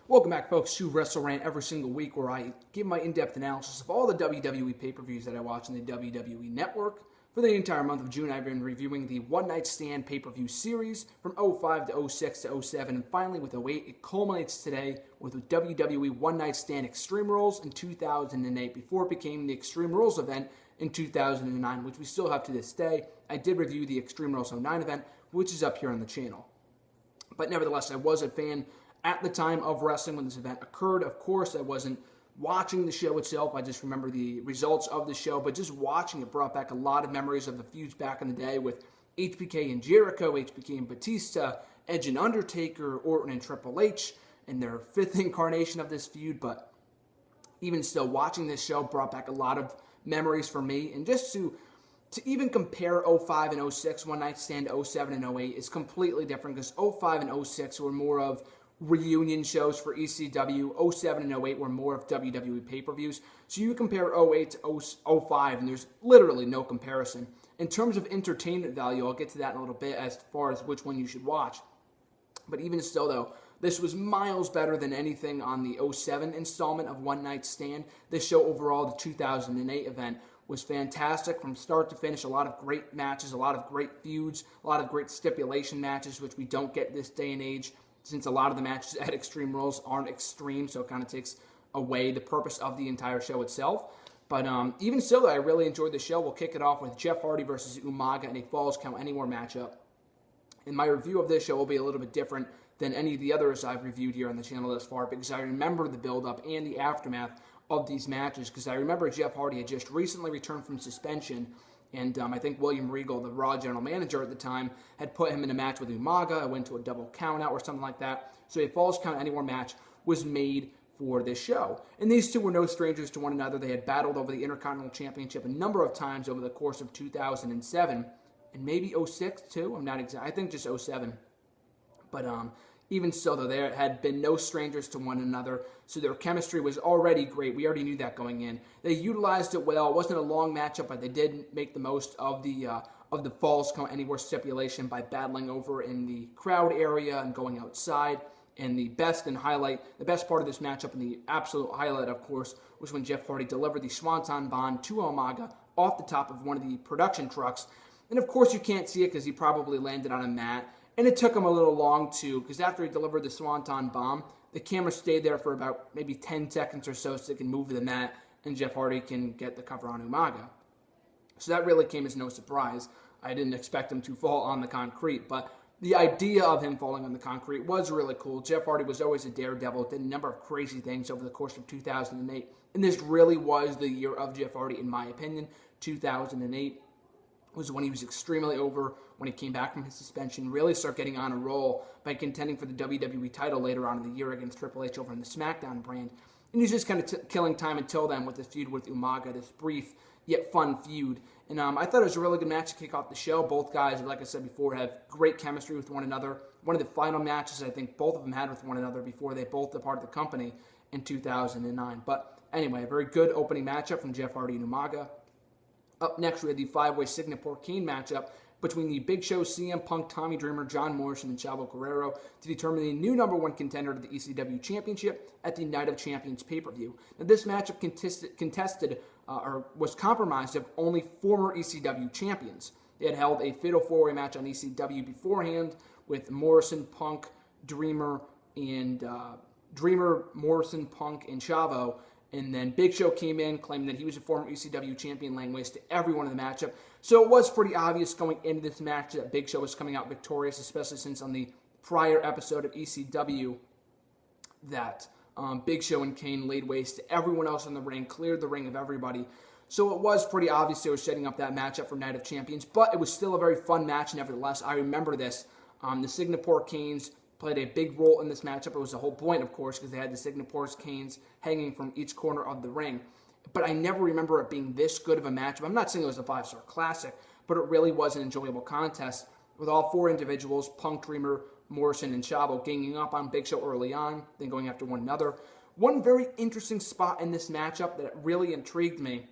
Welcome back, folks, to WrestleRant every single week, where I give my in-depth analysis of all the WWE pay-per-views that I watch on the WWE Network. For the entire month of June, I've been reviewing the One Night Stand pay-per-view series from 05 to 06 to 07, and finally with 08, it culminates today with the WWE One Night Stand Extreme Rules in 2008, before it became the Extreme Rules event in 2009, which we still have to this day. I did review the Extreme Rules 09 event, which is up here on the channel. But nevertheless, I was a fan at the time of wrestling when this event occurred. Of course, I wasn't watching the show itself. I just remember the results of the show, but just watching it brought back a lot of memories of the feuds back in the day with HBK and Jericho, HBK and Batista, Edge and Undertaker, Orton and Triple H, and their fifth incarnation of this feud. But even still, watching this show brought back a lot of memories for me. And just to even compare 05 and 06, One Night Stand, 07 and 08 is completely different, because 05 and 06 were more of reunion shows for ECW. 07 and 08 were more of WWE pay-per-views. So you compare 08 to 05, and there's literally no comparison. In terms of entertainment value, I'll get to that in a little bit as far as which one you should watch. But even still, though, this was miles better than anything on the 07 installment of One Night Stand. This show overall, the 2008 event, was fantastic from start to finish. A lot of great matches, a lot of great feuds, a lot of great stipulation matches, which we don't get this day and age, since a lot of the matches at Extreme Rules aren't extreme, so it kind of takes away the purpose of the entire show itself. But even still, I really enjoyed the show. We'll kick it off with Jeff Hardy versus Umaga in a Falls Count Anywhere matchup. And my review of this show will be a little bit different than any of the others I've reviewed here on the channel thus far, because I remember the build-up and the aftermath of these matches, because I remember Jeff Hardy had just recently returned from suspension, and I think William Regal, the Raw general manager at the time, had put him in a match with Umaga. It went to a double count-out or something like that. So a Falls Count Anywhere match was made for this show. And these two were no strangers to one another. They had battled over the Intercontinental Championship a number of times over the course of 2007, and maybe 06 too. I'm not exact. I think just 07. But even so, though, they had been no strangers to one another, so their chemistry was already great. We already knew that going in. They utilized it well. It wasn't a long matchup, but they did make the most of the Falls Count Anywhere stipulation by battling over in the crowd area and going outside. And the best part of this matchup, and the absolute highlight, of course, was when Jeff Hardy delivered the Swanton Bomb to Umaga off the top of one of the production trucks. And of course, you can't see it because he probably landed on a mat. And it took him a little long, too, because after he delivered the Swanton Bomb, the camera stayed there for about maybe 10 seconds or so they can move the mat, and Jeff Hardy can get the cover on Umaga. So that really came as no surprise. I didn't expect him to fall on the concrete, but the idea of him falling on the concrete was really cool. Jeff Hardy was always a daredevil, did a number of crazy things over the course of 2008, and this really was the year of Jeff Hardy, in my opinion. 2008 was when he was extremely over, when he came back from his suspension, really start getting on a roll by contending for the WWE title later on in the year against Triple H over in the SmackDown brand. And he's just kind of killing time until then with this feud with Umaga, this brief yet fun feud. And I thought it was a really good match to kick off the show. Both guys, like I said before, have great chemistry with one another. One of the final matches I think both of them had with one another before they both departed the company in 2009. But anyway, a very good opening matchup from Jeff Hardy and Umaga. Up next, we had the five-way Singapore Cane matchup between the Big Show, CM Punk, Tommy Dreamer, John Morrison, and Chavo Guerrero to determine the new #1 contender to the ECW Championship at the Night of Champions pay-per-view. Now, this matchup was compromised of only former ECW champions. They had held a fatal four-way match on ECW beforehand with Morrison, Punk, Dreamer, Morrison, Punk, and Chavo. And then Big Show came in, claiming that he was a former ECW champion, laying waste to everyone in the matchup. So it was pretty obvious going into this match that Big Show was coming out victorious, especially since on the prior episode of ECW that Big Show and Kane laid waste to everyone else in the ring, cleared the ring of everybody. So it was pretty obvious they were setting up that matchup for Night of Champions, but it was still a very fun match nevertheless. I remember this. The Singapore Canes played a big role in this matchup. It was the whole point, of course, because they had the Singapore Canes hanging from each corner of the ring. But I never remember it being this good of a matchup. I'm not saying it was a five-star classic, but it really was an enjoyable contest with all four individuals, Punk, Dreamer, Morrison, and Chavo, ganging up on Big Show early on, then going after one another. One very interesting spot in this matchup that really intrigued me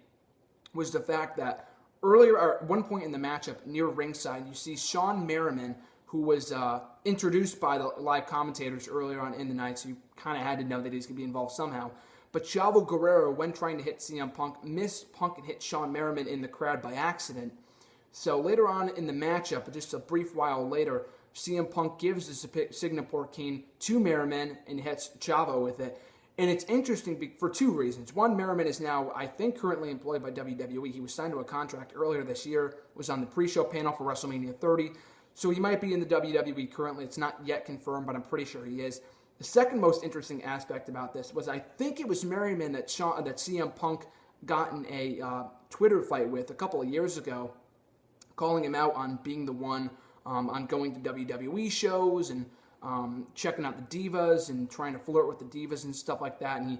was the fact that earlier, or at one point in the matchup, near ringside, you see Shawn Merriman who was introduced by the live commentators earlier on in the night, so you kind of had to know that he's going to be involved somehow. But Chavo Guerrero, when trying to hit CM Punk, missed Punk and hit Shawn Merriman in the crowd by accident. So later on in the matchup, just a brief while later, CM Punk gives the Singapore King to Merriman and hits Chavo with it. And it's interesting for two reasons. One, Merriman is now, I think, currently employed by WWE. He was signed to a contract earlier this year, was on the pre-show panel for WrestleMania 30. So he might be in the WWE currently. It's not yet confirmed, but I'm pretty sure he is. The second most interesting aspect about this was I think it was Merriman that CM Punk got in a Twitter fight with a couple of years ago, calling him out on being the one on going to WWE shows and checking out the Divas and trying to flirt with the Divas and stuff like that. And he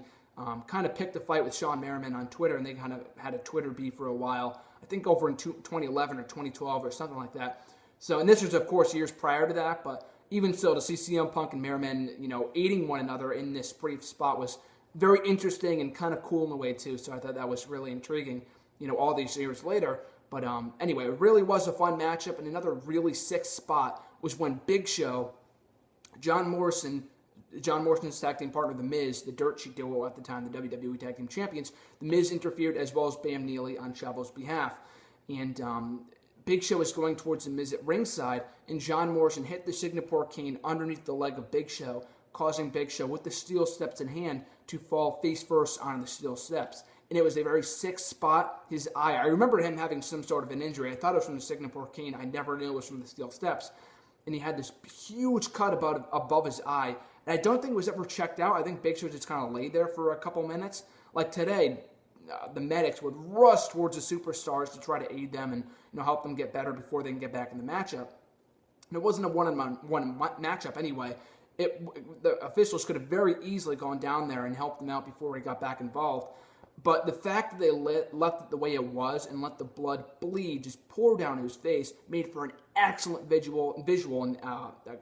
kind of picked a fight with Shawn Merriman on Twitter, and they kind of had a Twitter beef for a while. I think over in 2011 or 2012 or something like that. So, and this was, of course, years prior to that, but even still, to see CM Punk and Merriman, aiding one another in this brief spot was very interesting and kind of cool in a way, too. So I thought that was really intriguing, all these years later. But anyway, it really was a fun matchup, and another really sick spot was when Big Show, John Morrison's tag team partner, The Miz, the Dirt Sheet duo at the time, the WWE Tag Team Champions, The Miz interfered as well as Bam Neely on Chavo's behalf. And Big Show was going towards The Miz at ringside, and John Morrison hit the Singapore King underneath the leg of Big Show, causing Big Show, with the steel steps in hand, to fall face first on the steel steps. And it was a very sick spot. His eye, I remember him having some sort of an injury. I thought it was from the Singapore King. I never knew it was from the steel steps. And he had this huge cut above his eye. And I don't think it was ever checked out. I think Big Show just kind of laid there for a couple minutes. Like today, the medics would rush towards the superstars to try to aid them and help them get better before they can get back in the matchup. And it wasn't a one-on-one matchup anyway. The officials could have very easily gone down there and helped them out before he got back involved. But the fact that they left it the way it was and let the blood bleed, just pour down his face, made for an excellent visual and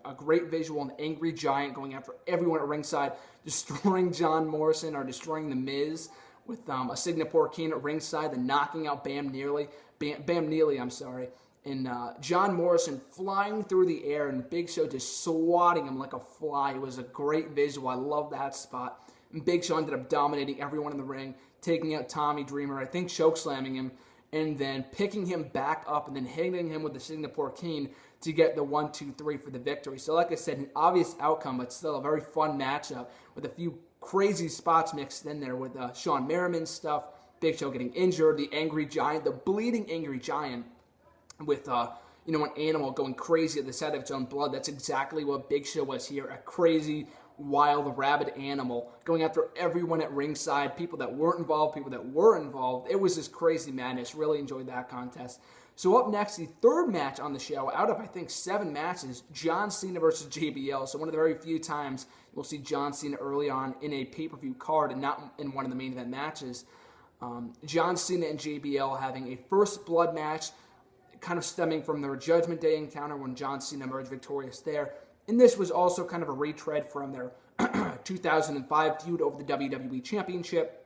a great visual. An angry giant going after everyone at ringside, destroying John Morrison or destroying The Miz with a Singapore King at ringside, then knocking out Bam Neely, and John Morrison flying through the air and Big Show just swatting him like a fly. It was a great visual. I love that spot. And Big Show ended up dominating everyone in the ring, taking out Tommy Dreamer, I think chokeslamming him, and then picking him back up and then hitting him with the Singapore King to get the 1-2-3 for the victory. So like I said, an obvious outcome, but still a very fun matchup with a few crazy spots mixed in there with Shawn Merriman stuff, Big Show getting injured, the Angry Giant, the bleeding Angry Giant with, an animal going crazy at the sight of its own blood. That's exactly what Big Show was here, a crazy, wild, rabid animal going after everyone at ringside, people that weren't involved, people that were involved. It was just crazy madness. Really enjoyed that contest. So up next, the third match on the show, out of I think 7 matches, John Cena versus JBL. So one of the very few times we'll see John Cena early on in a pay-per-view card and not in one of the main event matches. John Cena and JBL having a first blood match, kind of stemming from their Judgment Day encounter when John Cena emerged victorious there. And this was also kind of a retread from their 2005 feud over the WWE Championship.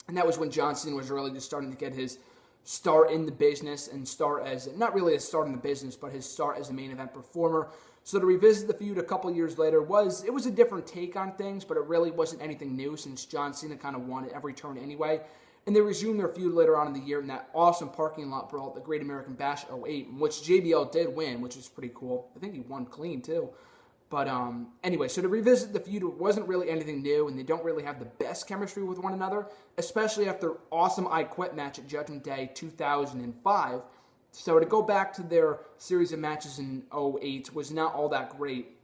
And that was when John Cena was really just starting to get his start in the business and start as, not really a start in the business, but his start as a main event performer. So to revisit the feud a couple years later was a different take on things, but it really wasn't anything new since John Cena kind of won at every turn anyway. And they resumed their feud later on in the year in that awesome parking lot brawl at the Great American Bash 08, in which JBL did win, which was pretty cool. I think he won clean too. But anyway, so to revisit the feud, it wasn't really anything new, and they don't really have the best chemistry with one another, especially after their awesome I Quit match at Judgment Day 2005. So to go back to their series of matches in 08 was not all that great.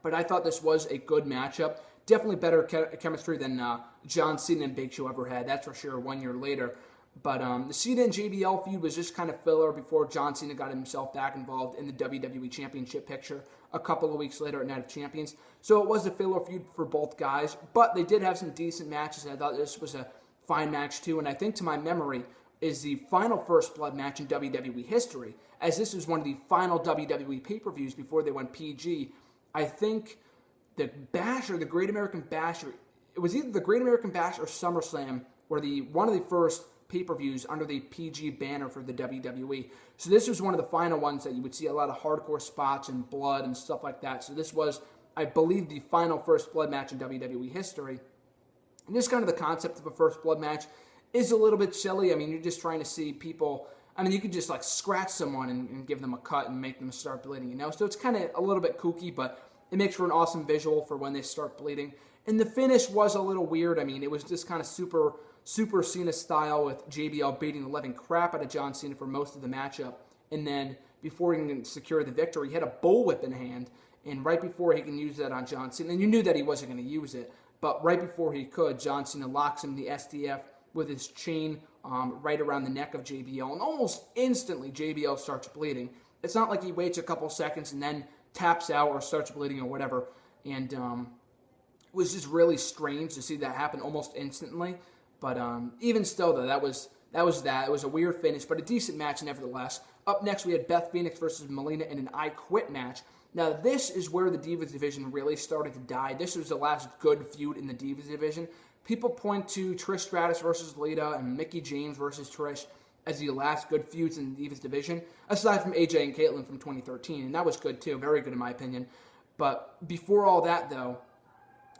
But I thought this was a good matchup. Definitely better chemistry than John Cena and Big Show ever had, that's for sure, 1 year later. But the Cena and JBL feud was just kind of filler before John Cena got himself back involved in the WWE Championship picture a couple of weeks later at Night of Champions. So it was a filler feud for both guys, but they did have some decent matches. I thought this was a fine match too, and I think to my memory is the final First Blood match in WWE history, as this was one of the final WWE pay-per-views before they went PG. I think the Bash or the Great American Bash, or it was either the Great American Bash or SummerSlam, were one of the first pay-per-views under the PG banner for the WWE. So this was one of the final ones that you would see a lot of hardcore spots and blood and stuff like that. So this was, I believe, the final First Blood match in WWE history. And just kind of the concept of a First Blood match is a little bit silly. I mean, you're just trying to see people. I mean, you could just like scratch someone and give them a cut and make them start bleeding, you know? So it's kind of a little bit kooky, but it makes for an awesome visual for when they start bleeding. And the finish was a little weird. I mean, it was just kind of super Cena style with JBL beating the living crap out of John Cena for most of the matchup. And then before he can secure the victory, he had a bullwhip in hand. And right before he can use that on John Cena, and you knew that he wasn't going to use it, but right before he could, John Cena locks him in the SDF with his chain right around the neck of JBL. And almost instantly, JBL starts bleeding. It's not like he waits a couple seconds and then taps out or starts bleeding or whatever. And it was just really strange to see that happen almost instantly. But even still, though, that was that. It was a weird finish, but a decent match nevertheless. Up next, we had Beth Phoenix versus Melina in an I Quit match. Now, this is where the Divas division really started to die. This was the last good feud in the Divas division. People point to Trish Stratus versus Lita and Mickie James versus Trish as the last good feuds in the Divas division, aside from AJ and Caitlyn from 2013, and that was good too, very good in my opinion. But before all that, though,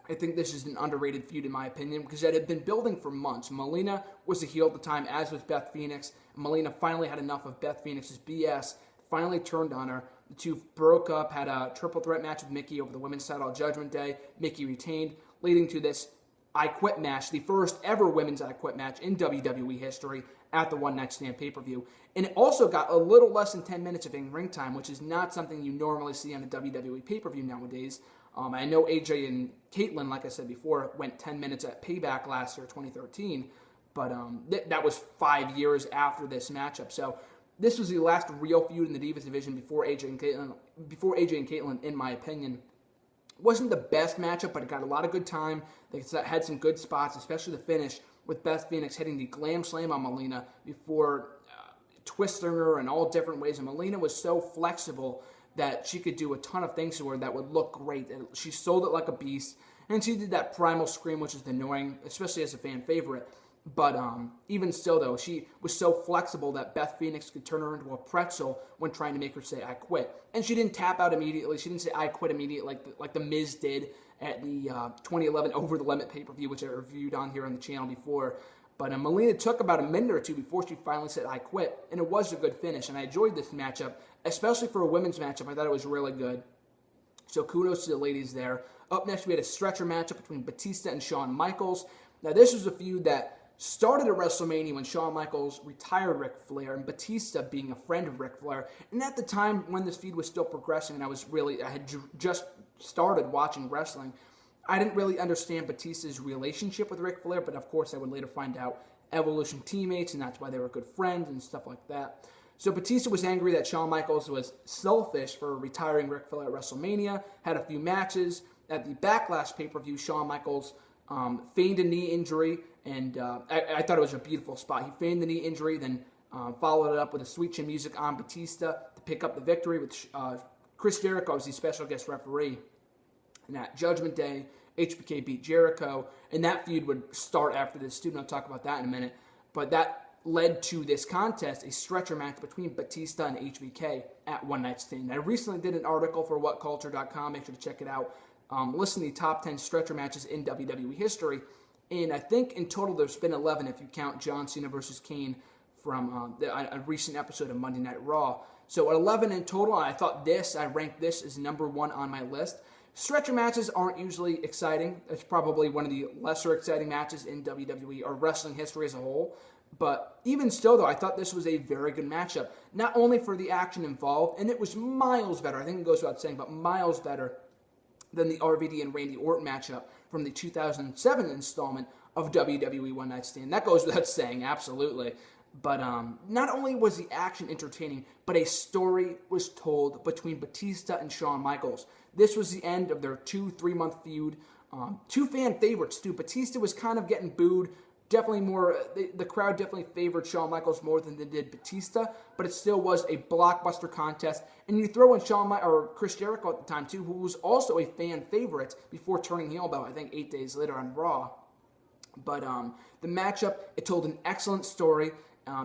I think this is an underrated feud in my opinion because it had been building for months. Melina was a heel at the time, as was Beth Phoenix. Melina finally had enough of Beth Phoenix's BS, finally turned on her. The two broke up, had a triple threat match with Mickie over the women's title on Judgment Day. Mickie retained, leading to this I Quit match, the first ever women's I Quit match in WWE history at the One Night Stand pay-per-view. And it also got a little less than 10 minutes of in-ring time, which is not something you normally see on a WWE pay-per-view nowadays. I know AJ and Caitlyn, like I said before, went 10 minutes at Payback last year, 2013, but that was 5 years after this matchup. So this was the last real feud in the Divas division before AJ and Caitlyn, in my opinion. It wasn't the best matchup, but it got a lot of good time. They had some good spots, especially the finish with Beth Phoenix hitting the Glam Slam on Melina before twisting her in all different ways. And Melina was so flexible that she could do a ton of things to her that would look great. And she sold it like a beast. And she did that primal scream, which is annoying, especially as a fan favorite. But even still, though, she was so flexible that Beth Phoenix could turn her into a pretzel when trying to make her say, I quit. And she didn't tap out immediately. She didn't say, I quit immediately like the Miz did at the 2011 Over the Limit pay-per-view, which I reviewed on here on the channel before. But Melina took about a minute or two before she finally said, I quit. And it was a good finish. And I enjoyed this matchup, especially for a women's matchup. I thought it was really good. So kudos to the ladies there. Up next, we had a stretcher matchup between Batista and Shawn Michaels. Now, this was a feud that started at WrestleMania when Shawn Michaels retired Ric Flair and Batista being a friend of Ric Flair. And at the time when this feud was still progressing and I had just started watching wrestling, I didn't really understand Batista's relationship with Ric Flair, but of course I would later find out Evolution teammates, and that's why they were good friends and stuff like that. So Batista was angry that Shawn Michaels was selfish for retiring Ric Flair at WrestleMania, had a few matches. At the Backlash pay-per-view, Shawn Michaels feigned a knee injury, and I thought it was a beautiful spot. He feigned the knee injury, then followed it up with a sweet chin music on Batista to pick up the victory with Chris Jericho as the special guest referee. And at Judgment Day, HBK beat Jericho, and that feud would start after this too, and I'll talk about that in a minute. But that led to this contest, a stretcher match between Batista and HBK at One Night Stand. I recently did an article for WhatCulture.com, make sure to check it out. Listen to the top 10 stretcher matches in WWE history, and I think in total there's been 11 if you count John Cena versus Kane from a recent episode of Monday Night Raw. So at 11 in total, I ranked this as number one on my list. Stretcher matches aren't usually exciting. It's probably one of the lesser exciting matches in WWE or wrestling history as a whole. But even still, though, I thought this was a very good matchup. Not only for the action involved, and it was miles better, I think it goes without saying, but miles better than the RVD and Randy Orton matchup from the 2007 installment of WWE One Night Stand. That goes without saying, absolutely. But not only was the action entertaining, but a story was told between Batista and Shawn Michaels. This was the end of their 2-3 month feud. Two fan favorites, too. Batista was kind of getting booed. Definitely more, the crowd definitely favored Shawn Michaels more than they did Batista, but it still was a blockbuster contest. And you throw in Chris Jericho at the time, too, who was also a fan favorite before turning heel about, I think, 8 days later on Raw. But the matchup, it told an excellent story.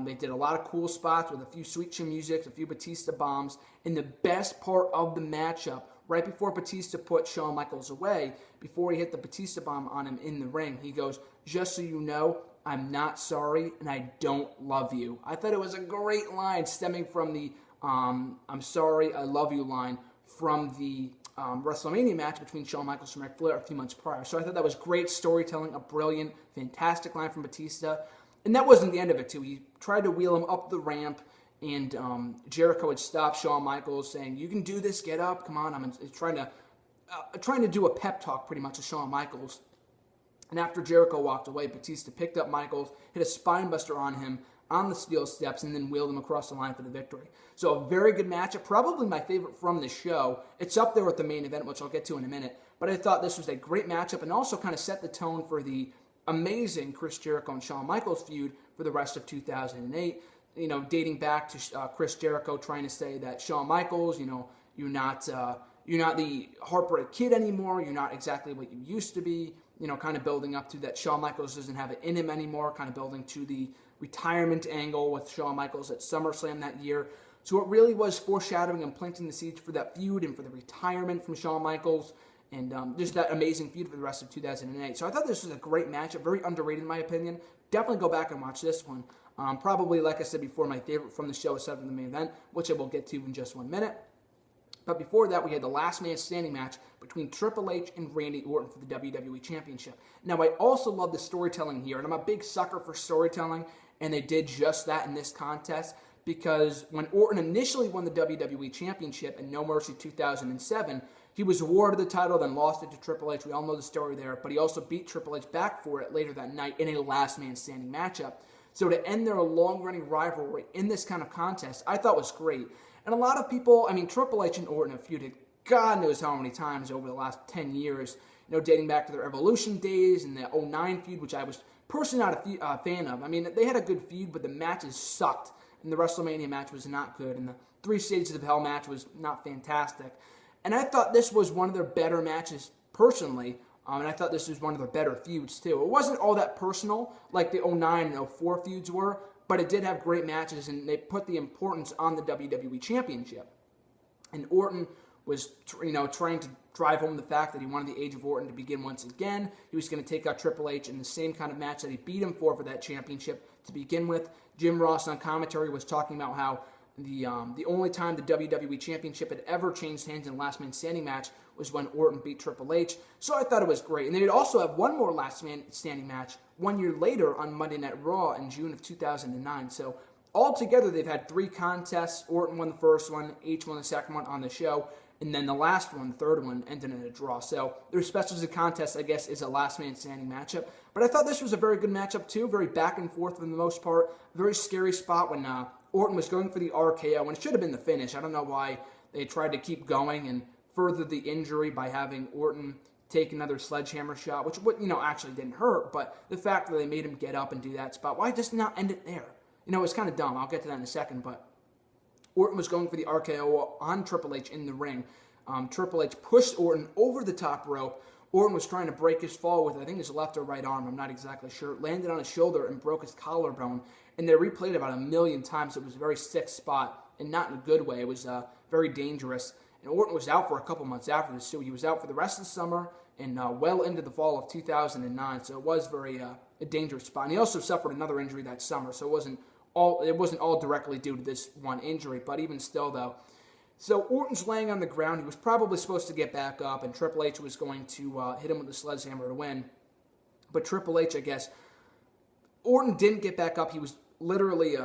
They did a lot of cool spots with a few sweet chin music, a few Batista bombs. And the best part of the matchup, right before Batista put Shawn Michaels away, before he hit the Batista bomb on him in the ring, he goes, "Just so you know, I'm not sorry and I don't love you." I thought it was a great line stemming from the "I'm sorry, I love you" line from the WrestleMania match between Shawn Michaels and Ric Flair a few months prior. So I thought that was great storytelling, a brilliant, fantastic line from Batista. And that wasn't the end of it, too. He tried to wheel him up the ramp, and Jericho had stopped Shawn Michaels, saying, "You can do this, get up, come on." I'm trying to do a pep talk, pretty much, to Shawn Michaels. And after Jericho walked away, Batista picked up Michaels, hit a spinebuster on him on the steel steps, and then wheeled him across the line for the victory. So a very good matchup, probably my favorite from the show. It's up there with the main event, which I'll get to in a minute. But I thought this was a great matchup and also kind of set the tone for the amazing Chris Jericho and Shawn Michaels feud for the rest of 2008. You know, dating back to Chris Jericho trying to say that Shawn Michaels, you're not the heartbreak kid anymore. You're not exactly what you used to be. Kind of building up to that Shawn Michaels doesn't have it in him anymore. Kind of building to the retirement angle with Shawn Michaels at SummerSlam that year. So it really was foreshadowing and planting the seeds for that feud and for the retirement from Shawn Michaels. And just that amazing feud for the rest of 2008. So I thought this was a great matchup, very underrated in my opinion. Definitely go back and watch this one. Probably, like I said before, my favorite from the show aside from the main event, which I will get to in just 1 minute. But before that, we had the last man standing match between Triple H and Randy Orton for the WWE Championship. Now, I also love the storytelling here, and I'm a big sucker for storytelling, and they did just that in this contest, because when Orton initially won the WWE Championship in No Mercy 2007, he was awarded the title, then lost it to Triple H. We all know the story there, but he also beat Triple H back for it later that night in a last man standing matchup. So to end their long-running rivalry in this kind of contest, I thought was great. And a lot of people, Triple H and Orton have feuded God knows how many times over the last 10 years, dating back to their Evolution days and the 09 feud, which I was personally not a fan of. They had a good feud, but the matches sucked, and the WrestleMania match was not good, and the 3 Stages of Hell match was not fantastic. And I thought this was one of their better matches personally, and I thought this was one of their better feuds too. It wasn't all that personal like the 09 and 04 feuds were, but it did have great matches, and they put the importance on the WWE Championship. And Orton was, trying to drive home the fact that he wanted the Age of Orton to begin once again. He was going to take out Triple H in the same kind of match that he beat him for that championship to begin with. Jim Ross on commentary was talking about how the only time the WWE Championship had ever changed hands in a last man standing match was when Orton beat Triple H. So I thought it was great. And they'd also have one more last man standing match 1 year later on Monday Night Raw in June of 2009. So altogether, they've had 3 contests. Orton won the first one, H won the second one on the show, and then the last one, the third one, ended in a draw. So their specials of contest, I guess, is a last man standing matchup. But I thought this was a very good matchup too, very back and forth for the most part. Very scary spot when Orton was going for the RKO, and it should have been the finish. I don't know why they tried to keep going and further the injury by having Orton take another sledgehammer shot, which actually didn't hurt, but the fact that they made him get up and do that spot, why just not end it there? It was kind of dumb. I'll get to that in a second, but Orton was going for the RKO on Triple H in the ring. Triple H pushed Orton over the top rope. Orton was trying to break his fall with, I think, his left or right arm. I'm not exactly sure. Landed on his shoulder and broke his collarbone. And they replayed it about 1 million times. It was a very sick spot, and not in a good way. It was very dangerous. And Orton was out for a couple months after this, too. He was out for the rest of the summer and well into the fall of 2009. So it was very a dangerous spot. And he also suffered another injury that summer. So it wasn't all directly due to this one injury. But even still, though. So Orton's laying on the ground. He was probably supposed to get back up, and Triple H was going to hit him with the sledgehammer to win. But Triple H, I guess, Orton didn't get back up. He was literally,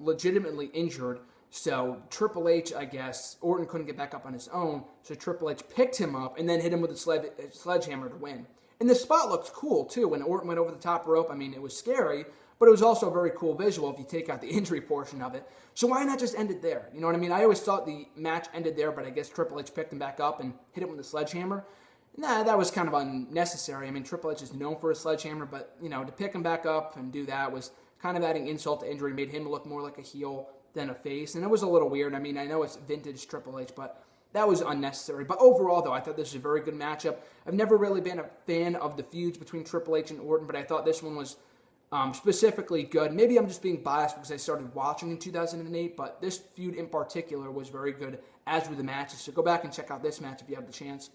legitimately injured. So Triple H, I guess, Orton couldn't get back up on his own. So Triple H picked him up and then hit him with the sledgehammer to win. And the spot looked cool, too. When Orton went over the top rope, it was scary, but it was also a very cool visual if you take out the injury portion of it. So why not just end it there? You know what I mean? I always thought the match ended there, but I guess Triple H picked him back up and hit him with the sledgehammer. Nah, that was kind of unnecessary. Triple H is known for his sledgehammer, but, to pick him back up and do that was kind of adding insult to injury, made him look more like a heel than a face, and it was a little weird. I know it's vintage Triple H, but that was unnecessary. But overall, though, I thought this was a very good matchup. I've never really been a fan of the feuds between Triple H and Orton, but I thought this one was specifically good. Maybe I'm just being biased because I started watching in 2008, but this feud in particular was very good, as were the matches. So go back and check out this match if you have the chance.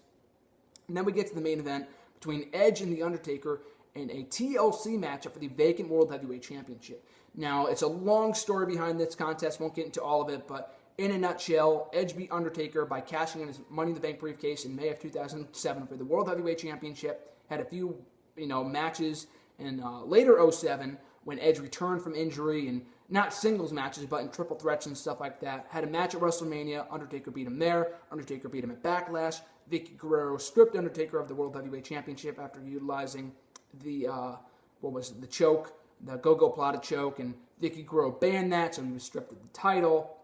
And then we get to the main event between Edge and The Undertaker in a TLC matchup for the vacant World Heavyweight Championship. Now, it's a long story behind this contest. Won't get into all of it, but in a nutshell, Edge beat Undertaker by cashing in his Money in the Bank briefcase in May of 2007 for the World Heavyweight Championship. Had a few, matches in later 2007 when Edge returned from injury, and not singles matches, but in triple threats and stuff like that. Had a match at WrestleMania. Undertaker beat him there. Undertaker beat him at Backlash. Vicky Guerrero stripped Undertaker of the World Heavyweight Championship after utilizing the choke, the Go-Go Plata choke, and Vicky Guerrero banned that, so he was stripped of the title.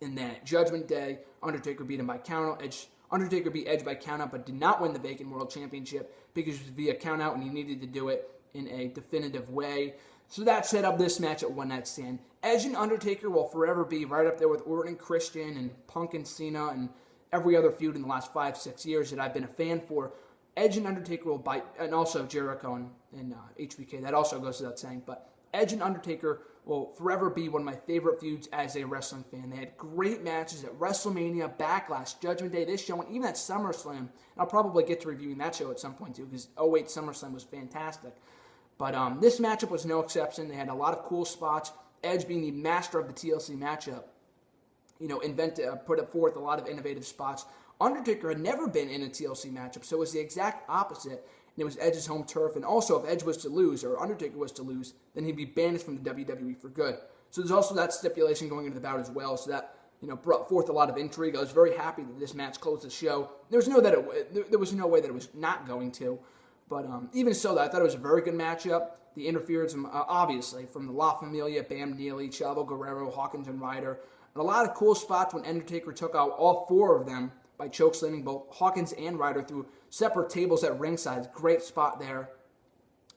And then at Judgment Day, Undertaker beat him by countout. Undertaker beat Edge by countout, but did not win the vacant World Championship because it was via countout, and he needed to do it in a definitive way. So that set up this match at One Night Stand. Edge and Undertaker will forever be right up there with Orton and Christian and Punk and Cena and every other feud in the last 5-6 years that I've been a fan for. Edge and Undertaker will bite, and also Jericho and HBK. That also goes without saying. But Edge and Undertaker will forever be one of my favorite feuds as a wrestling fan. They had great matches at WrestleMania, Backlash, Judgment Day, this show, and even at SummerSlam. And I'll probably get to reviewing that show at some point too, because 2008 SummerSlam was fantastic. But this matchup was no exception. They had a lot of cool spots. Edge being the master of the TLC matchup, put forth a lot of innovative spots. Undertaker had never been in a TLC matchup, so it was the exact opposite. And it was Edge's home turf. And also, if Edge was to lose, or Undertaker was to lose, then he'd be banished from the WWE for good. So there's also that stipulation going into the bout as well. So that brought forth a lot of intrigue. I was very happy that this match closed the show. There was no way that it was not going to. But even so, I thought it was a very good matchup. The interference, obviously, from the La Familia, Bam Neely, Chavo Guerrero, Hawkins, and Ryder. And a lot of cool spots when Undertaker took out all four of them by chokeslamming both Hawkins and Ryder through separate tables at ringside. Great spot there.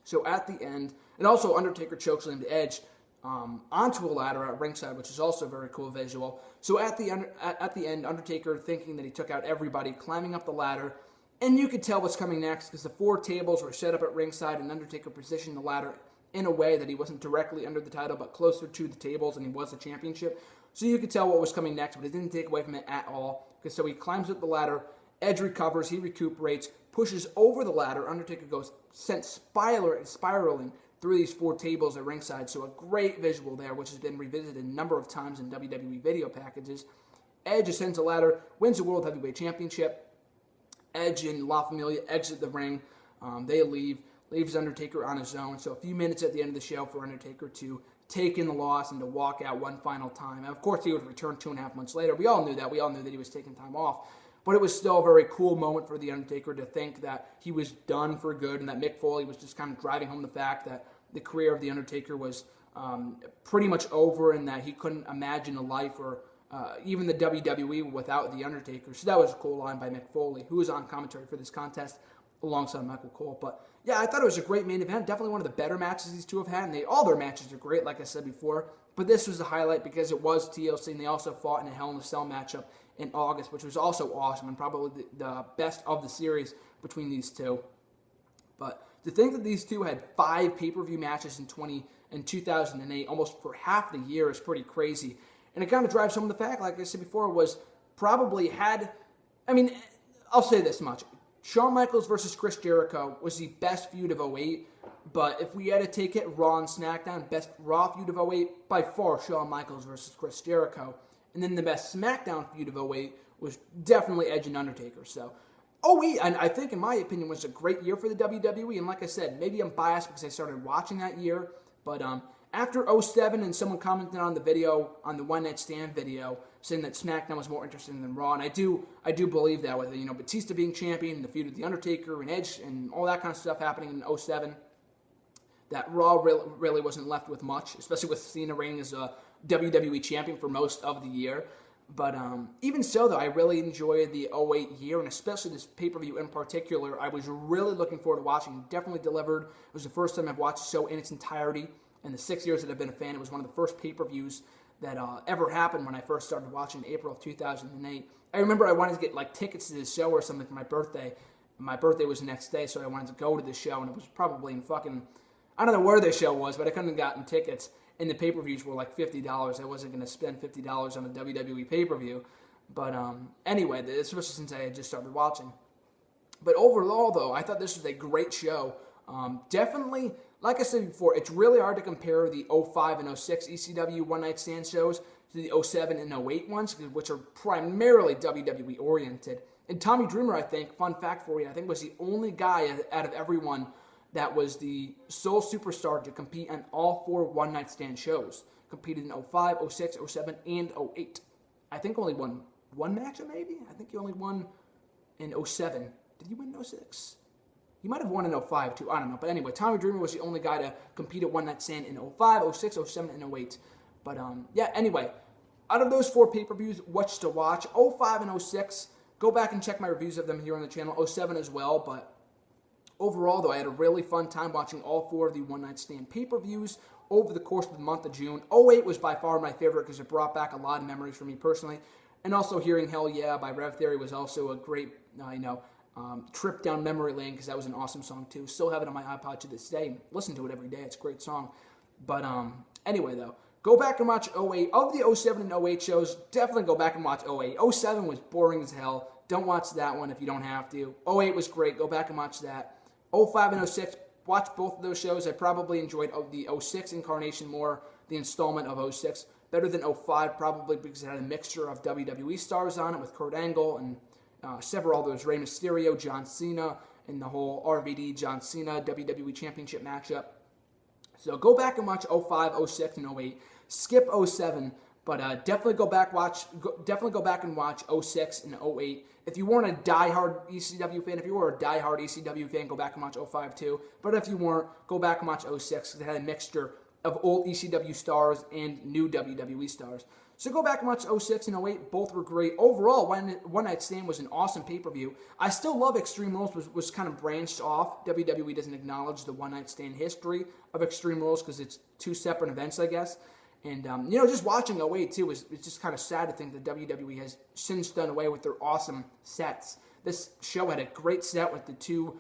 So at the end, and also Undertaker chokeslammed Edge onto a ladder at ringside, which is also a very cool visual. So at the end, Undertaker, thinking that he took out everybody, climbing up the ladder. And you could tell what's coming next because the four tables were set up at ringside, and Undertaker positioned the ladder in a way that he wasn't directly under the title, but closer to the tables, and he was the championship. So you could tell what was coming next, but it didn't take away from it at all. Because so he climbs up the ladder, Edge recovers, he recuperates, pushes over the ladder. Undertaker goes sent spiraling through these four tables at ringside. So a great visual there, which has been revisited a number of times in WWE video packages. Edge ascends the ladder, wins the World Heavyweight Championship. Edge and La Familia exit the ring. They leaves Undertaker on his own. So a few minutes at the end of the show for Undertaker to take in the loss and to walk out one final time. And of course, he would return 2.5 months later. We all knew that. We all knew that he was taking time off. But it was still a very cool moment for The Undertaker to think that he was done for good and that Mick Foley was just kind of driving home the fact that the career of The Undertaker was pretty much over and that he couldn't imagine a life or even the WWE without The Undertaker. So that was a cool line by Mick Foley, who was on commentary for this contest alongside Michael Cole. But yeah, I thought it was a great main event. Definitely one of the better matches these two have had. And all their matches are great, like I said before. But this was the highlight because it was TLC, and they also fought in a Hell in a Cell matchup in August, which was also awesome and probably the best of the series between these two. But to think that these two had 5 pay-per-view matches in 2008, almost for half the year, is pretty crazy. And it kind of drives home the fact, like I said before, I'll say this much. Shawn Michaels versus Chris Jericho was the best feud of 2008, but if we had to take it Raw and SmackDown, best Raw feud of 2008, by far Shawn Michaels versus Chris Jericho. And then the best SmackDown feud of 2008 was definitely Edge and Undertaker. So 2008, and I think in my opinion, was a great year for the WWE. And like I said, maybe I'm biased because I started watching that year, but after 2007, and someone commented on the video, on the One Night Stand video, saying that SmackDown was more interesting than Raw, and I do believe that with Batista being champion, and the feud with The Undertaker and Edge, and all that kind of stuff happening in 2007, that Raw really wasn't left with much, especially with Cena reigning as a WWE champion for most of the year. But even so, though, I really enjoyed the 2008 year, and especially this pay-per-view in particular. I was really looking forward to watching. It definitely delivered. It was the first time I've watched the show in its entirety. In the 6 years that I've been a fan, it was one of the first pay-per-views that ever happened when I first started watching in April of 2008. I remember I wanted to get like tickets to this show or something for my birthday. My birthday was the next day, so I wanted to go to the show, and it was probably in fucking, I don't know where the show was, but I couldn't have gotten tickets, and the pay-per-views were like $50. I wasn't going to spend $50 on a WWE pay-per-view. But anyway, especially since I had just started watching. But overall, though, I thought this was a great show. Definitely, like I said before, it's really hard to compare the 05 and 06 ECW One Night Stand shows to the 07 and 08 ones, which are primarily WWE oriented. And Tommy Dreamer, I think, fun fact for you, I think was the only guy out of everyone that was the sole superstar to compete on all 4 One Night Stand shows. Competed in 05, 06, 07, and 08. I think only won one match, maybe? I think he only won in 07. Did he win in 06? He might have won in 05 too, I don't know. But anyway, Tommy Dreamer was the only guy to compete at One Night Stand in 05, 06, 07, and 08. But yeah, anyway, out of those 4 pay-per-views, what's to watch? 05 and 06, go back and check my reviews of them here on the channel. 07 as well, but overall, though, I had a really fun time watching all 4 of the One Night Stand pay-per-views over the course of the month of June. 08 was by far my favorite because it brought back a lot of memories for me personally. And also hearing Hell Yeah by Rev Theory was also a great, trip down memory lane because that was an awesome song too. Still have it on my iPod to this day. Listen to it every day. It's a great song. But anyway, though, go back and watch 08. Of the 07 and 08 shows, definitely go back and watch 08. 07 was boring as hell. Don't watch that one if you don't have to. 08 was great. Go back and watch that. 05 and 06, watch both of those shows. I probably enjoyed the 06 incarnation more, the installment of 06. Better than 05, probably because it had a mixture of WWE stars on it with Kurt Angle and several others, Rey Mysterio, John Cena, and the whole RVD John Cena WWE Championship matchup. So go back and watch 05, 06, and 08. Skip 07, but definitely go back and watch 06 and 08. If you weren't a diehard ECW fan, if you were a diehard ECW fan, go back and watch 05 too. But if you weren't, go back and watch 06 because it had a mixture of old ECW stars and new WWE stars. So go back and watch 06 and 08. Both were great. Overall, One Night Stand was an awesome pay-per-view. I still love Extreme Rules, was kind of branched off. WWE doesn't acknowledge the One Night Stand history of Extreme Rules because it's 2 separate events, I guess. And, just watching 08, too, it's just kind of sad to think that WWE has since done away with their awesome sets. This show had a great set with the 2,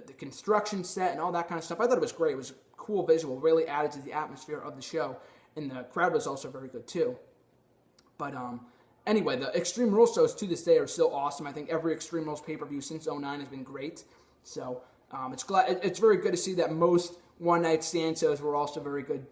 the construction set and all that kind of stuff. I thought it was great. It was a cool visual, really added to the atmosphere of the show. And the crowd was also very good, too. But, anyway, the Extreme Rules shows to this day are still awesome. I think every Extreme Rules pay-per-view since 09 has been great. So, it's very good to see that most One Night Stand shows were also very good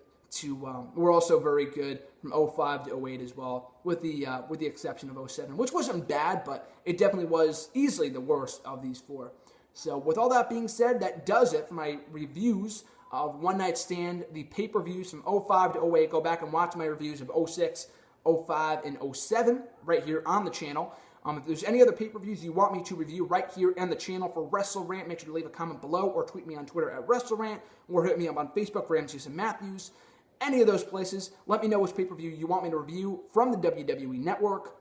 from 05 to 08 as well, with the exception of 07, which wasn't bad, but it definitely was easily the worst of these 4. So with all that being said, that does it for my reviews of One Night Stand, the pay-per-views from 05 to 08. Go back and watch my reviews of 06, 05, and 07 right here on the channel. If there's any other pay-per-views you want me to review right here on the channel for WrestleRant, make sure to leave a comment below or tweet me on Twitter at WrestleRant or hit me up on Facebook, Ramsey and Matthews. Any of those places, let me know which pay-per-view you want me to review from the WWE Network.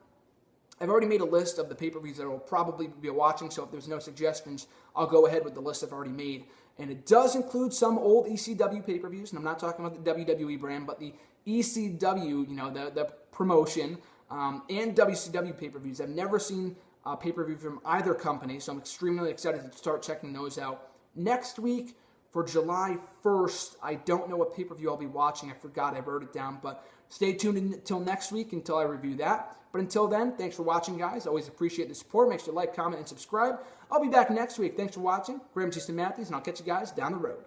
I've already made a list of the pay-per-views that I will probably be watching, so if there's no suggestions, I'll go ahead with the list I've already made. And it does include some old ECW pay-per-views, and I'm not talking about the WWE brand, but the ECW, the promotion, and WCW pay-per-views. I've never seen a pay-per-view from either company, so I'm extremely excited to start checking those out. Next week, for July 1st, I don't know what pay-per-view I'll be watching. I forgot, I wrote it down, but stay tuned until next week until I review that. But until then, thanks for watching, guys. Always appreciate the support. Make sure to like, comment, and subscribe. I'll be back next week. Thanks for watching. Ramsey Matthews, and I'll catch you guys down the road.